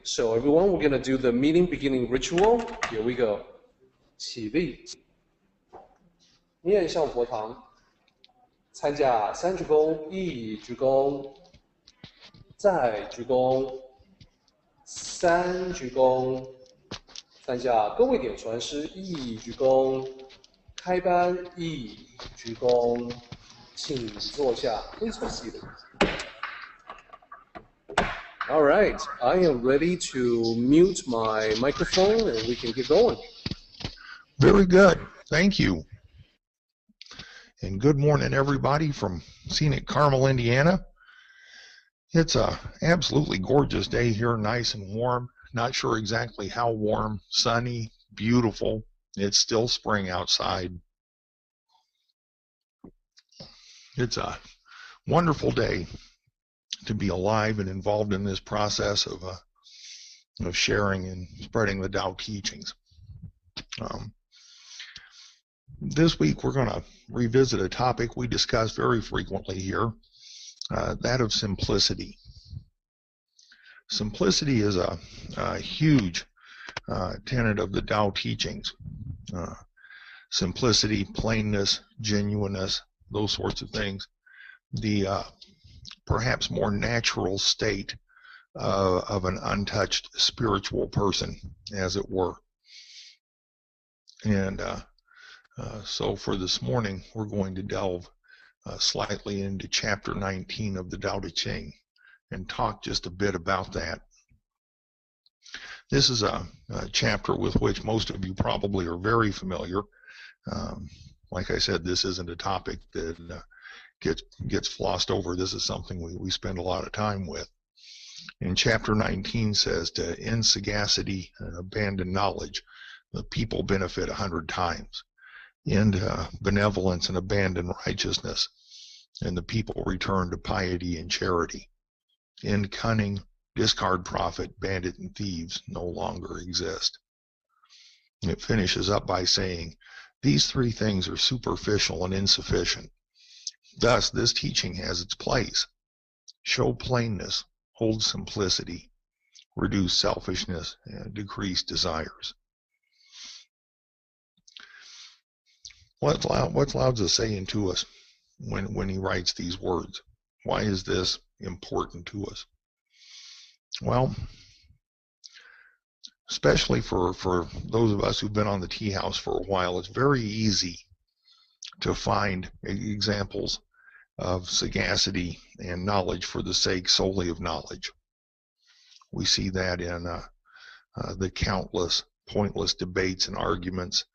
So everyone, we're going to do the meeting beginning ritual. Here we go. 起立，面向佛堂，参加三鞠躬，一鞠躬，再鞠躬，三鞠躬，参加各位点传师，一鞠躬，开班，一鞠躬，请坐下。Please be seated. All right, I am ready to mute my microphone and we can get going. Very good. Thank you. And good morning, everybody from scenic Carmel, Indiana. It's a absolutely gorgeous day here, nice and warm. Not sure exactly how warm, sunny, beautiful. It's still spring outside. It's a wonderful day to be alive and involved in this process of sharing and spreading the Tao teachings. This week we're going to revisit a topic we discuss very frequently here, that of simplicity. Simplicity is a huge tenet of the Tao teachings. Simplicity, plainness, genuineness, those sorts of things. The perhaps more natural state of an untouched spiritual person, as it were. And so for this morning, we're going to delve slightly into chapter 19 of the Tao Te Ching and talk just a bit about that. This is a chapter with which most of you probably are very familiar. Like I said, this isn't a topic that gets flossed over. This is something we spend a lot of time with. And chapter 19 says, to end sagacity and abandon knowledge, the people benefit 100 times. End benevolence and abandon righteousness, and the people return to piety and charity. End cunning, discard profit, bandit and thieves no longer exist. And it finishes up by saying, these three things are superficial and insufficient. Thus, this teaching has its place. Show plainness, hold simplicity, reduce selfishness, and decrease desires. What's Lao Tzu saying to us when he writes these words? Why is this important to us? Well, especially for those of us who've been on the tea house for a while, it's very easy to find examples of sagacity and knowledge for the sake solely of knowledge. We see that in the countless pointless debates and arguments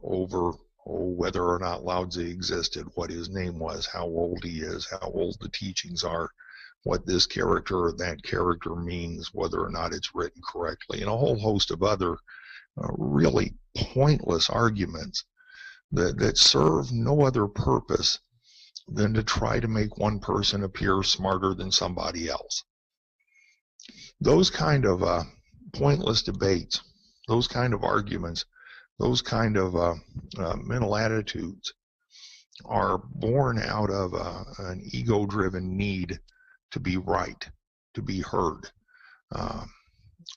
over whether or not Lao Tzu existed, what his name was, how old he is, how old the teachings are, what this character or that character means, whether or not it's written correctly, and a whole host of other really pointless arguments that serve no other purpose than to try to make one person appear smarter than somebody else. Those kind of pointless debates, those kind of arguments, those kind of mental attitudes are born out of an ego-driven need to be right, to be heard,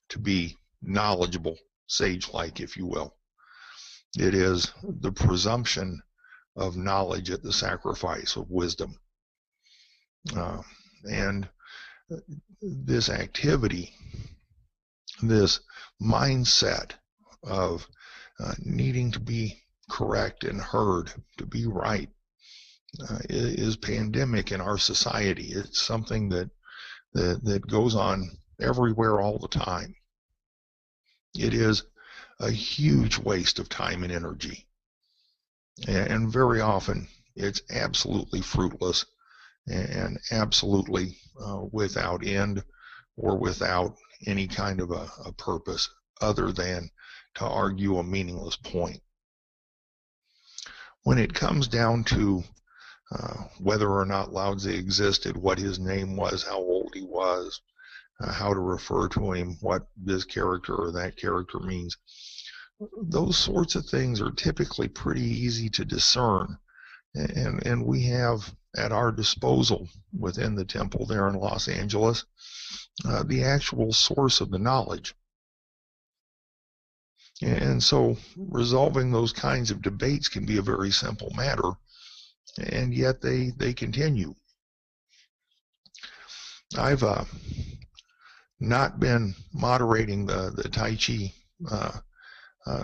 to be knowledgeable, sage-like, if you will. It is the presumption of knowledge at the sacrifice of wisdom. And this activity, this mindset of needing to be correct and heard, to be right, is pandemic in our society. It's something that goes on everywhere all the time. It is a huge waste of time and energy. And very often it's absolutely fruitless and absolutely without end or without any kind of a purpose other than to argue a meaningless point. When it comes down to whether or not Lao Tzu existed, what his name was, how old he was, how to refer to him, what this character or that character means, those sorts of things are typically pretty easy to discern. And we have at our disposal within the temple there in Los Angeles the actual source of the knowledge. And so resolving those kinds of debates can be a very simple matter, and yet they continue. I've not been moderating the Tai Chi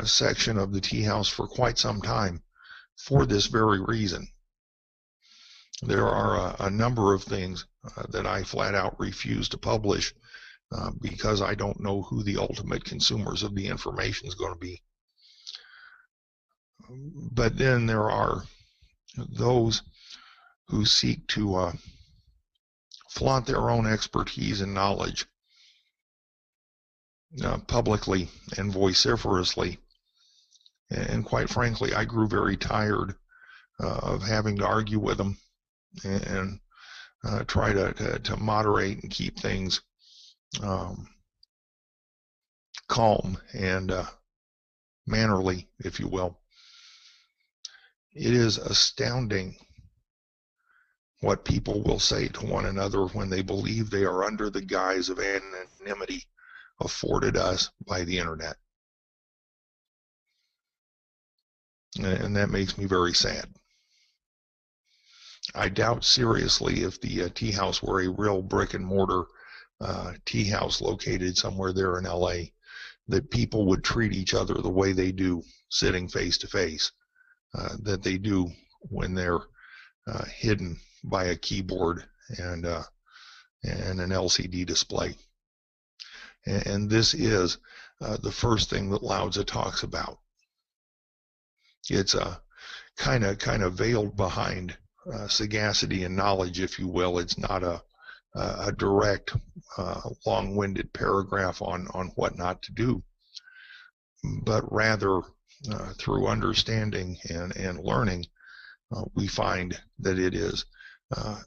section of the tea house for quite some time for this very reason. There are a number of things that I flat out refuse to publish because I don't know who the ultimate consumers of the information is going to be. But then there are those who seek to flaunt their own expertise and knowledge publicly and vociferously. And quite frankly, I grew very tired of having to argue with them and try to moderate and keep things calm and mannerly, if you will. It is astounding what people will say to one another when they believe they are under the guise of anonymity afforded us by the internet. And that makes me very sad. I doubt seriously if the tea house were a real brick and mortar tea house located somewhere there in LA, that people would treat each other the way they do sitting face to face, that they do when they're hidden by a keyboard and an LCD display. And this is the first thing that Lao-Tzu talks about. It's a kind of veiled behind sagacity and knowledge, if you will. It's not a direct, long-winded paragraph on what not to do, but rather through understanding and learning, we find that it is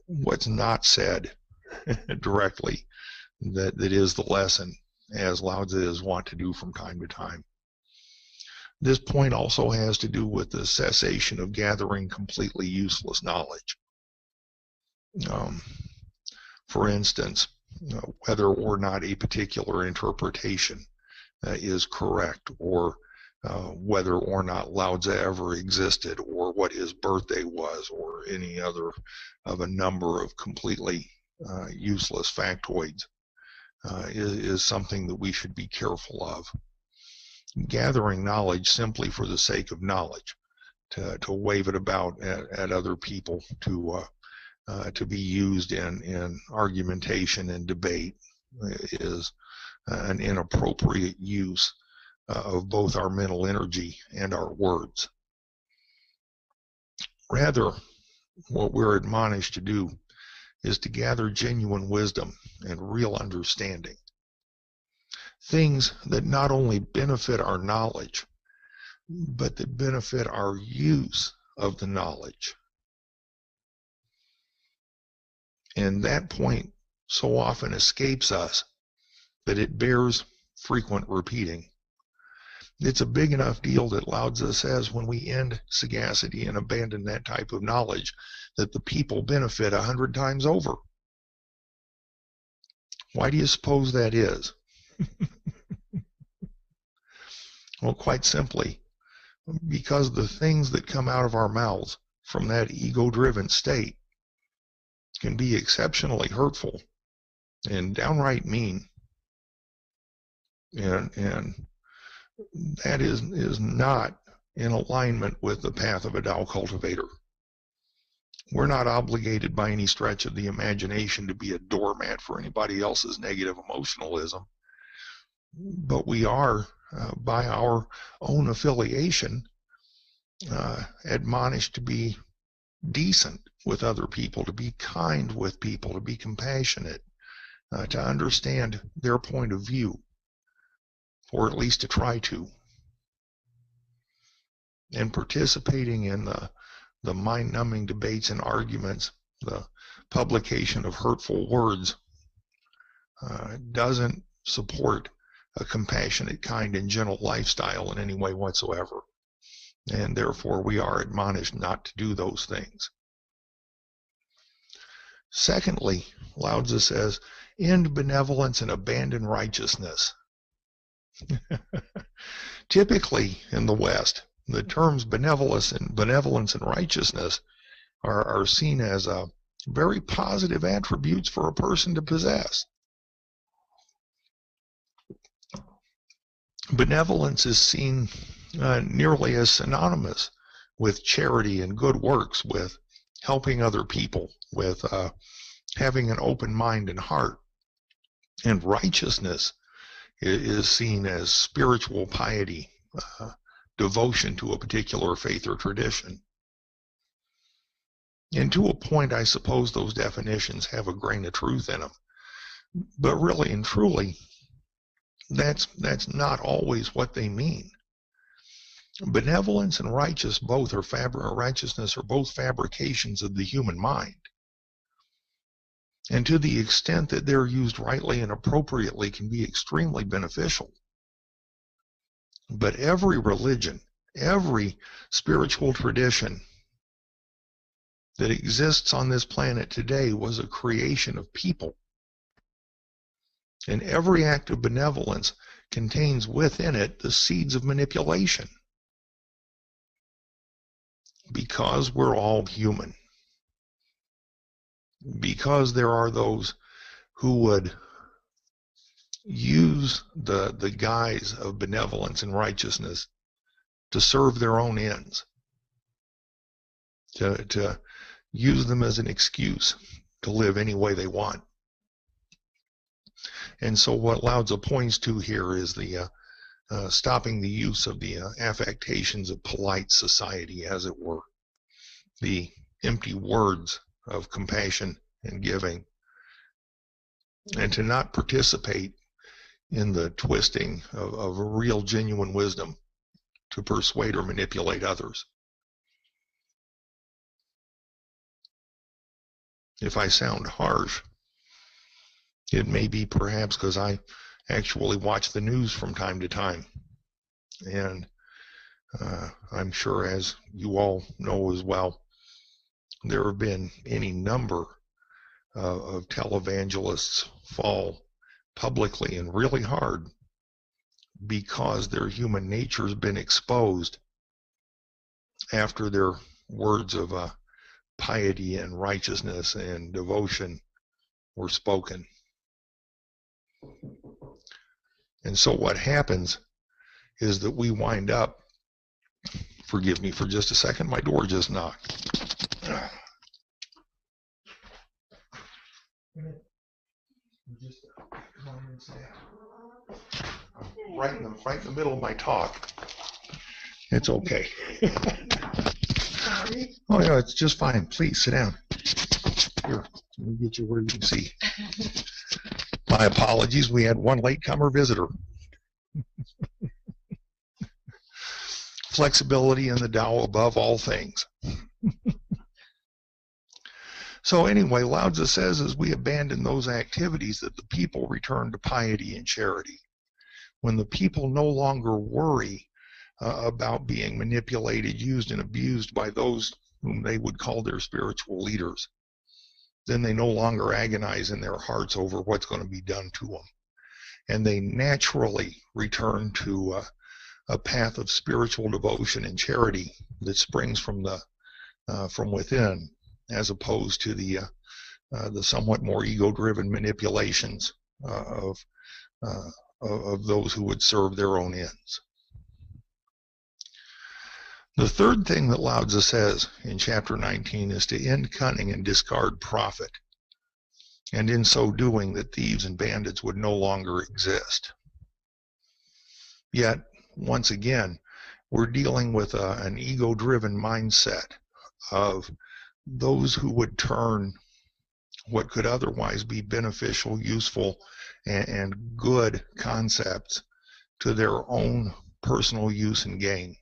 what's not said directly that is the lesson, as Lao-Tzu is wont to do from time to time. This point also has to do with the cessation of gathering completely useless knowledge. For instance, whether or not a particular interpretation is correct, or whether or not Lao-Tzu ever existed, or what his birthday was, or any other of a number of completely useless factoids, is something that we should be careful of. Gathering knowledge simply for the sake of knowledge, to wave it about at other people, to be used in argumentation and debate, is an inappropriate use of both our mental energy and our words. Rather, what we're admonished to do is to gather genuine wisdom and real understanding. Things that not only benefit our knowledge, but that benefit our use of the knowledge. And that point so often escapes us that it bears frequent repeating. It's a big enough deal that Lao-Tzu says when we end sagacity and abandon that type of knowledge, that the people benefit 100 times over. Why do you suppose that is? Well, quite simply, because the things that come out of our mouths from that ego-driven state can be exceptionally hurtful and downright mean. And that is not in alignment with the path of a Tao cultivator. We're not obligated by any stretch of the imagination to be a doormat for anybody else's negative emotionalism, but we are, by our own affiliation, admonished to be decent with other people, to be kind with people, to be compassionate, to understand their point of view, or at least to try to. And participating in the mind-numbing debates and arguments, the publication of hurtful words, doesn't support a compassionate, kind, and gentle lifestyle in any way whatsoever. And therefore, we are admonished not to do those things. Secondly, Lao Tzu says, end benevolence and abandon righteousness. Typically in the West, the terms benevolence and righteousness are seen as very positive attributes for a person to possess. Benevolence is seen nearly as synonymous with charity and good works, with helping other people, with having an open mind and heart. And righteousness is seen as spiritual piety, devotion to a particular faith or tradition. And to a point, I suppose those definitions have a grain of truth in them. But really and truly, that's not always what they mean. Benevolence and righteousness are both fabrications of the human mind. And to the extent that they're used rightly and appropriately can be extremely beneficial. But every religion, every spiritual tradition that exists on this planet today was a creation of people. And every act of benevolence contains within it the seeds of manipulation. Because we're all human. Because there are those who would use the guise of benevolence and righteousness to serve their own ends, to use them as an excuse to live any way they want. And so what Lao Tzu points to here is the stopping the use of the affectations of polite society, as it were, the empty words of compassion and giving, and to not participate in the twisting of a real, genuine wisdom to persuade or manipulate others. If I sound harsh, it may be perhaps because I actually watch the news from time to time. And I'm sure, as you all know as well, there have been any number of televangelists fall publicly and really hard because their human nature has been exposed after their words of piety and righteousness and devotion were spoken. And so what happens is that we wind up, forgive me for just a second, my door just knocked. Just come on and say, right in the middle of my talk. It's okay. Sorry. Oh yeah, it's just fine. Please sit down. Here, let me get you where you can see. My apologies. We had one latecomer visitor. Flexibility in the Tao above all things. So anyway, Lao Tzu says as we abandon those activities that the people return to piety and charity. When the people no longer worry about being manipulated, used, and abused by those whom they would call their spiritual leaders, then they no longer agonize in their hearts over what's going to be done to them. And they naturally return to a path of spiritual devotion and charity that springs from within, as opposed to the somewhat more ego-driven manipulations of those who would serve their own ends. The third thing that Lao Tzu says in chapter 19 is to end cunning and discard profit, and in so doing that thieves and bandits would no longer exist. Yet, once again, we're dealing with an ego-driven mindset of those who would turn what could otherwise be beneficial, useful, and good concepts to their own personal use and gain.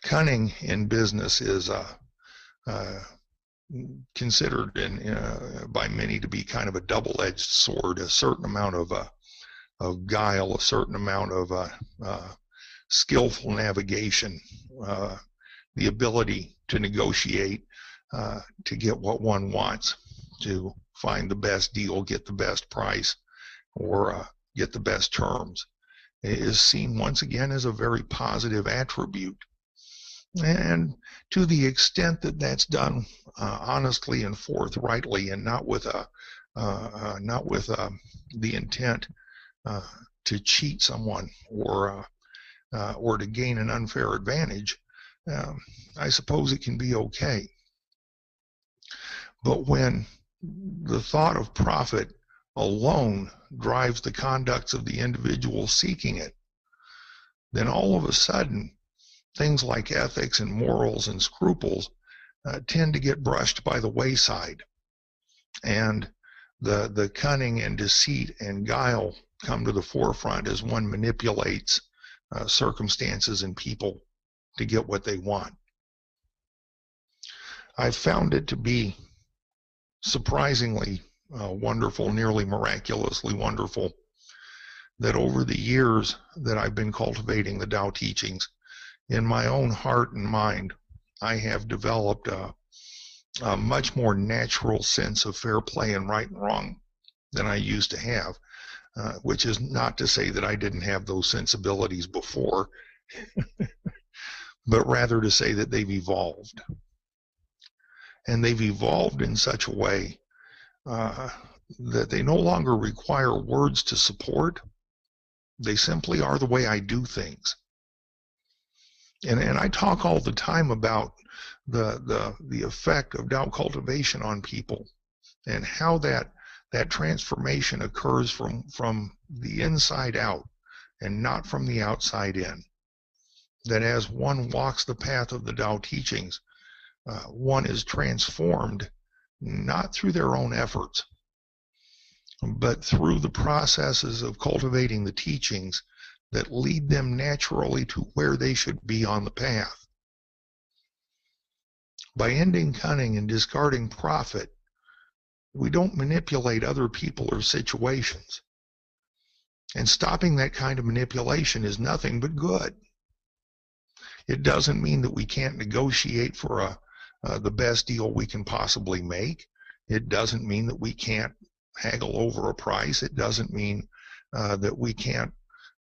Cunning in business is considered by many to be kind of a double-edged sword, a certain amount of guile, a certain amount of skillful navigation, the ability to negotiate to get what one wants, to find the best deal, get the best price, or get the best terms, is seen once again as a very positive attribute. And to the extent that that's done honestly and forthrightly, and not with the intent to cheat someone or to gain an unfair advantage, I suppose it can be okay. But when the thought of profit alone drives the conducts of the individual seeking it, then all of a sudden things like ethics and morals and scruples tend to get brushed by the wayside, and the cunning and deceit and guile come to the forefront as one manipulates circumstances and people to get what they want. I've found it to be surprisingly wonderful, nearly miraculously wonderful, that over the years that I've been cultivating the Tao teachings, in my own heart and mind, I have developed a much more natural sense of fair play and right and wrong than I used to have, which is not to say that I didn't have those sensibilities before, but rather to say that they've evolved. And they've evolved in such a way that they no longer require words to support. They simply are the way I do things. And I talk all the time about the effect of Tao cultivation on people, and how that transformation occurs from the inside out and not from the outside in. That as one walks the path of the Tao teachings, one is transformed not through their own efforts, but through the processes of cultivating the teachings that lead them naturally to where they should be on the path. By ending cunning and discarding profit, we don't manipulate other people or situations. And stopping that kind of manipulation is nothing but good. It doesn't mean that we can't negotiate for the best deal we can possibly make. It doesn't mean that we can't haggle over a price. It doesn't mean that we can't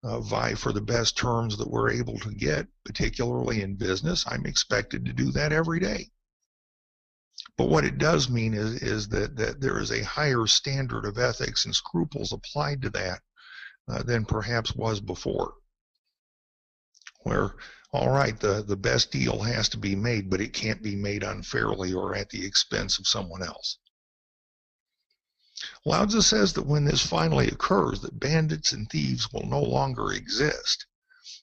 vie for the best terms that we're able to get, particularly in business. I'm expected to do that every day. But what it does mean is that there is a higher standard of ethics and scruples applied to that than perhaps was before. Where, all right, the best deal has to be made, but it can't be made unfairly or at the expense of someone else. Lao Tzu says that when this finally occurs, that bandits and thieves will no longer exist.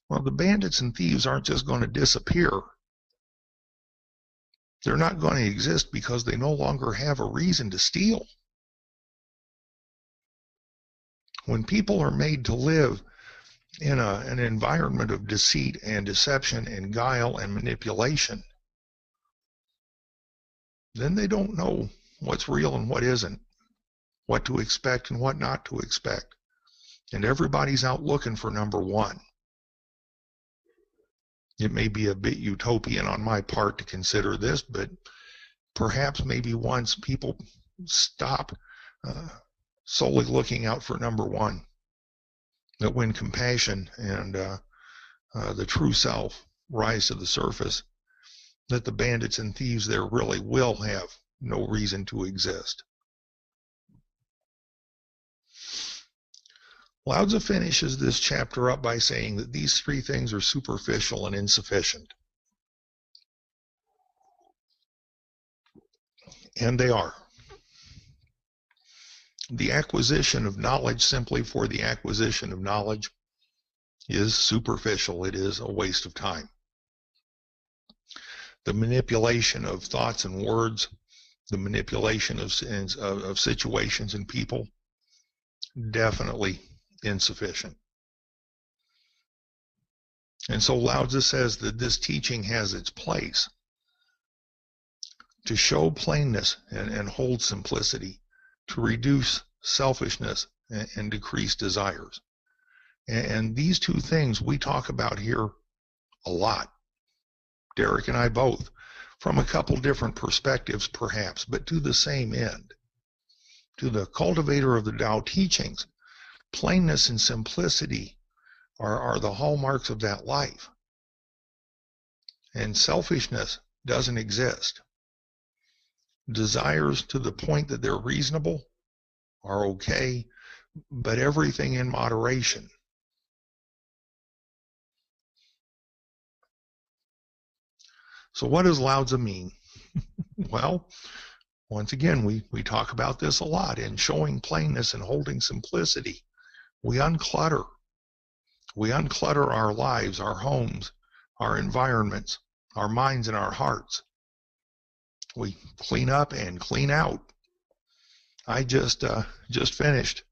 Well, the bandits and thieves aren't just going to disappear. They're not going to exist because they no longer have a reason to steal. When people are made to live in an environment of deceit and deception and guile and manipulation, then they don't know what's real and what isn't, what to expect and what not to expect. And everybody's out looking for number one. It may be a bit utopian on my part to consider this, but perhaps maybe once people stop solely looking out for number one, that when compassion and the true self rise to the surface, that the bandits and thieves there really will have no reason to exist. Lao Tzu finishes this chapter up by saying that these three things are superficial and insufficient. And they are. The acquisition of knowledge simply for the acquisition of knowledge is superficial. It is a waste of time. The manipulation of thoughts and words, the manipulation of situations and people, definitely insufficient. And so Lao Tzu says that this teaching has its place to show plainness and hold simplicity, to reduce selfishness and decrease desires. And these two things we talk about here a lot. Derek and I both. from a couple different perspectives perhaps, but to the same end. To the cultivator of the Tao teachings, plainness and simplicity are the hallmarks of that life. And selfishness doesn't exist. Desires to the point that they're reasonable are okay, but everything in moderation. So what does Lao Tzu mean? Well, once again, we talk about this a lot. In showing plainness and holding simplicity, we unclutter. We unclutter our lives, our homes, our environments, our minds and our hearts. We clean up and clean out. I just finished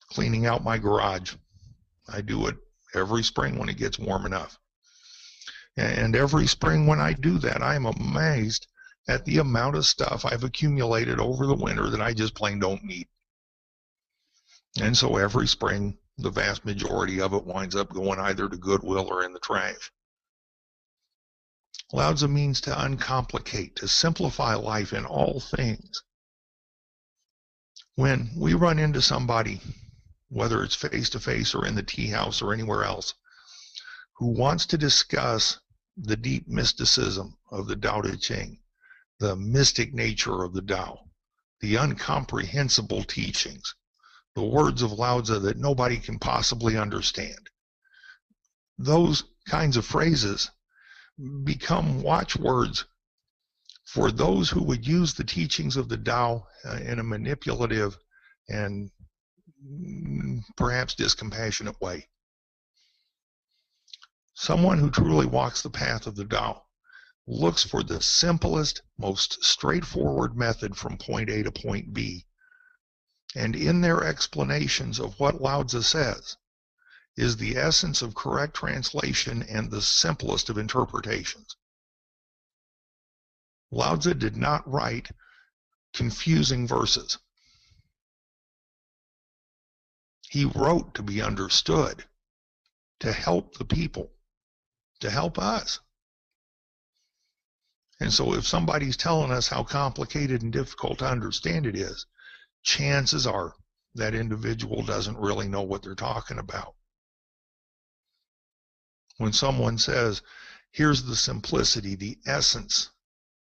cleaning out my garage. I do it every spring when it gets warm enough. And every spring when I do that, I'm amazed at the amount of stuff I've accumulated over the winter that I just plain don't need. And so every spring, the vast majority of it winds up going either to Goodwill or in the trash. Lao Tzu means to uncomplicate, to simplify life in all things. When we run into somebody, whether it's face-to-face or in the tea house or anywhere else, who wants to discuss the deep mysticism of the Tao Te Ching, the mystic nature of the Tao, the incomprehensible teachings, the words of Lao Tzu that nobody can possibly understand, those kinds of phrases become watchwords for those who would use the teachings of the Tao in a manipulative and perhaps discompassionate way. Someone who truly walks the path of the Tao looks for the simplest, most straightforward method from point A to point B. And in their explanations of what Lao Tzu says is the essence of correct translation and the simplest of interpretations. Lao Tzu did not write confusing verses. He wrote to be understood, to help the people, to help us. And so if somebody's telling us how complicated and difficult to understand it is, chances are that individual doesn't really know what they're talking about. When someone says, here's the simplicity, the essence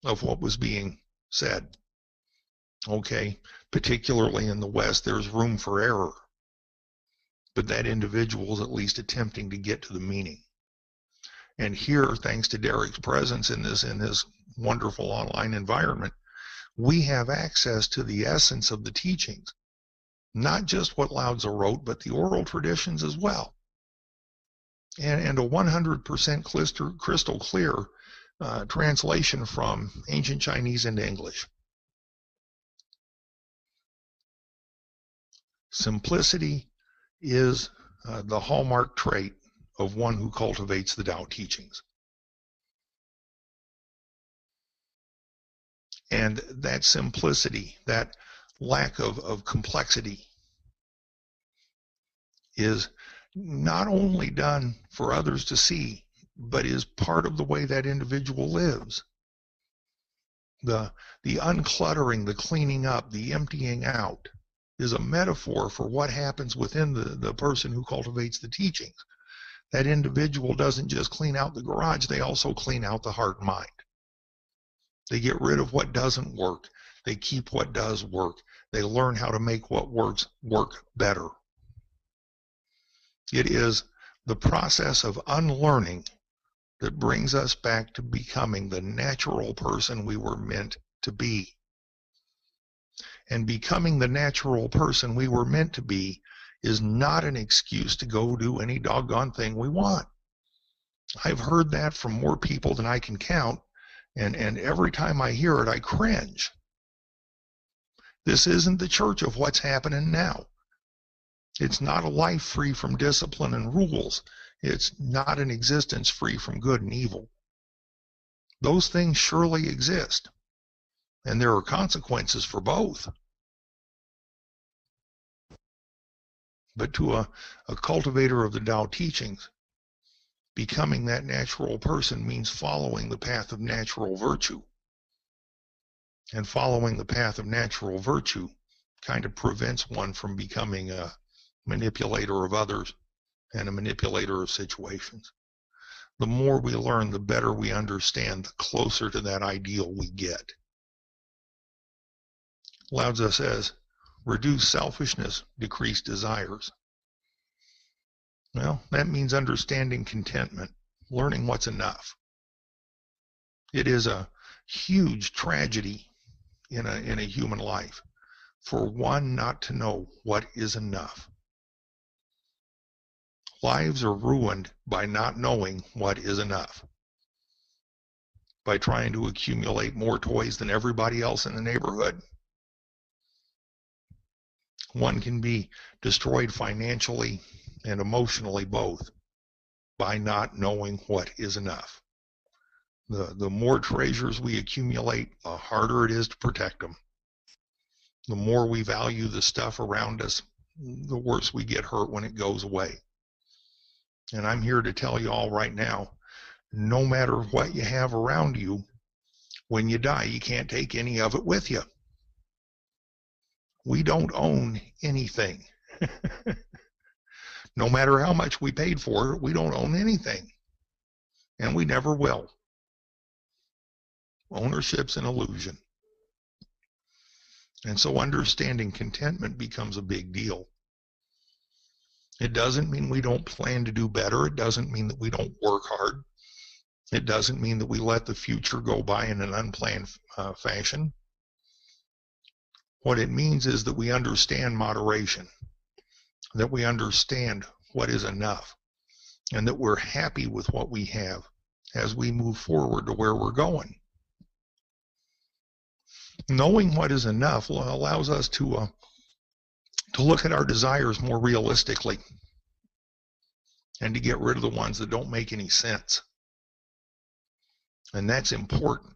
of what was being said, okay, particularly in the West, there's room for error, but that individual is at least attempting to get to the meaning. And here, thanks to Derek's presence in this wonderful online environment, we have access to the essence of the teachings, not just what Lao Tzu wrote, but the oral traditions as well. And a 100% crystal clear translation from ancient Chinese into English. Simplicity is the hallmark trait of one who cultivates the Tao teachings. And that simplicity, that lack of complexity, is not only done for others to see, but is part of the way that individual lives. The uncluttering, the cleaning up, the emptying out is a metaphor for what happens within the person who cultivates the teachings. That individual doesn't just clean out the garage, they also clean out the heart and mind. They get rid of what doesn't work. They keep what does work. They learn how to make what works work better. It is the process of unlearning that brings us back to becoming the natural person we were meant to be. And becoming the natural person we were meant to be is not an excuse to go do any doggone thing we want. I've heard that from more people than I can count, and every time I hear it, I cringe. This isn't the church of what's happening now. It's not a life free from discipline and rules. It's not an existence free from good and evil. Those things surely exist, and there are consequences for both. But to a cultivator of the Tao teachings, becoming that natural person means following the path of natural virtue, And following the path of natural virtue kind of prevents one from becoming a manipulator of others and a manipulator of situations. The more we learn, the better we understand, the closer to that ideal we get. Lao Tzu says, reduce selfishness, decrease desires. Well, that means understanding contentment, learning what's enough. It is a huge tragedy in a human life for one not to know what is enough. Lives are ruined by not knowing what is enough, by trying to accumulate more toys than everybody else in the neighborhood. One can be destroyed financially and emotionally both by not knowing what is enough. The more treasures we accumulate, the harder it is to protect them. The more we value the stuff around us, the worse we get hurt when it goes away. And I'm here to tell you all right now, no matter what you have around you, when you die, you can't take any of it with you. We don't own anything. No matter how much we paid for it, we don't own anything. And we never will. Ownership's an illusion. And so understanding contentment becomes a big deal. It doesn't mean we don't plan to do better. It doesn't mean that we don't work hard. It doesn't mean that we let the future go by in an unplanned fashion. What it means is that we understand moderation, that we understand what is enough, and that we're happy with what we have as we move forward to where we're going. Knowing what is enough allows us to look at our desires more realistically and to get rid of the ones that don't make any sense. And that's important.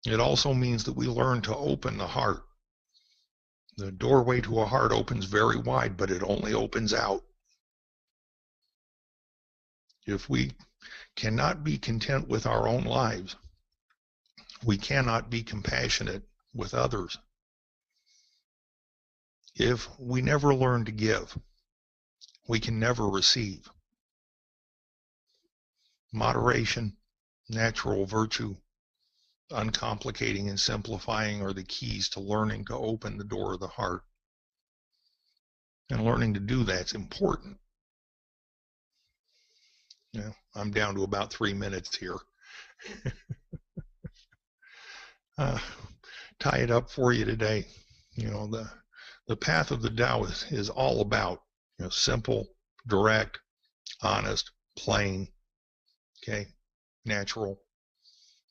It also means that we learn to open the heart. The doorway to a heart opens very wide, but it only opens out. If we cannot be content with our own lives, we cannot be compassionate with others. If we never learn to give, we can never receive. Moderation, natural virtue, uncomplicating and simplifying are the keys to learning to open the door of the heart. And learning to do that's important. Yeah, I'm down to about 3 minutes here. Tie it up for you today. You know, the path of the Tao is all about, you know, simple, direct, honest, plain, okay, natural.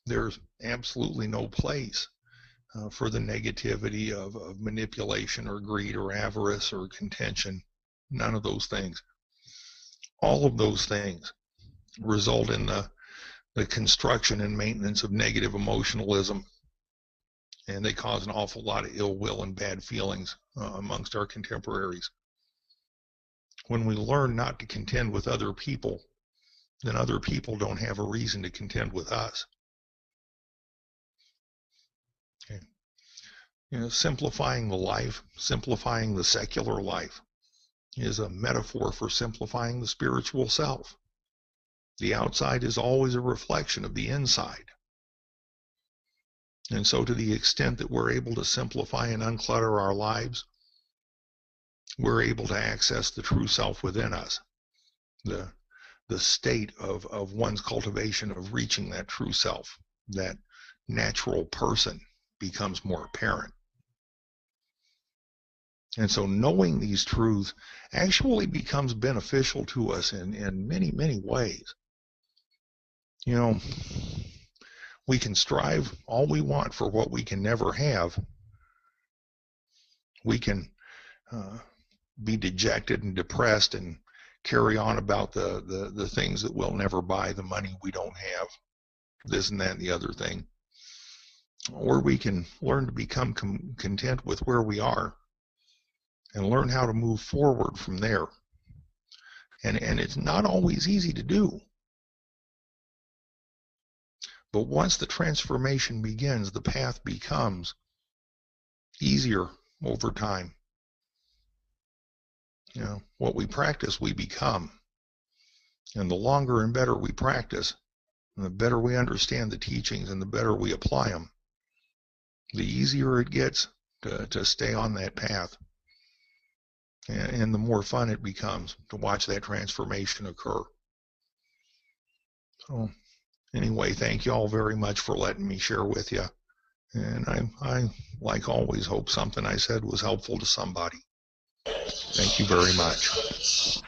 There's absolutely no place for the negativity of manipulation or greed or avarice or contention. None of those things. All of those things result in the construction and maintenance of negative emotionalism, and they cause an awful lot of ill will and bad feelings amongst our contemporaries. When we learn not to contend with other people, then other people don't have a reason to contend with us. Okay. You know, simplifying the life, simplifying the secular life, is a metaphor for simplifying the spiritual self. The outside is always a reflection of the inside. And so to the extent that we're able to simplify and unclutter our lives, we're able to access the true self within us. The state of one's cultivation of reaching that true self, that natural person, becomes more apparent. And so knowing these truths actually becomes beneficial to us in many, many ways. You know, we can strive all we want for what we can never have. We can be dejected and depressed and carry on about the things that we'll never buy, the money we don't have, this and that and the other thing. Or we can learn to become content with where we are and learn how to move forward from there. And it's not always easy to do. But once the transformation begins, the path becomes easier over time. You know, what we practice, we become. And the longer and better we practice, and the better we understand the teachings and the better we apply them, the easier it gets to stay on that path. And the more fun it becomes to watch that transformation occur. So anyway, thank you all very much for letting me share with you. And I, like always, hope something I said was helpful to somebody. Thank you very much.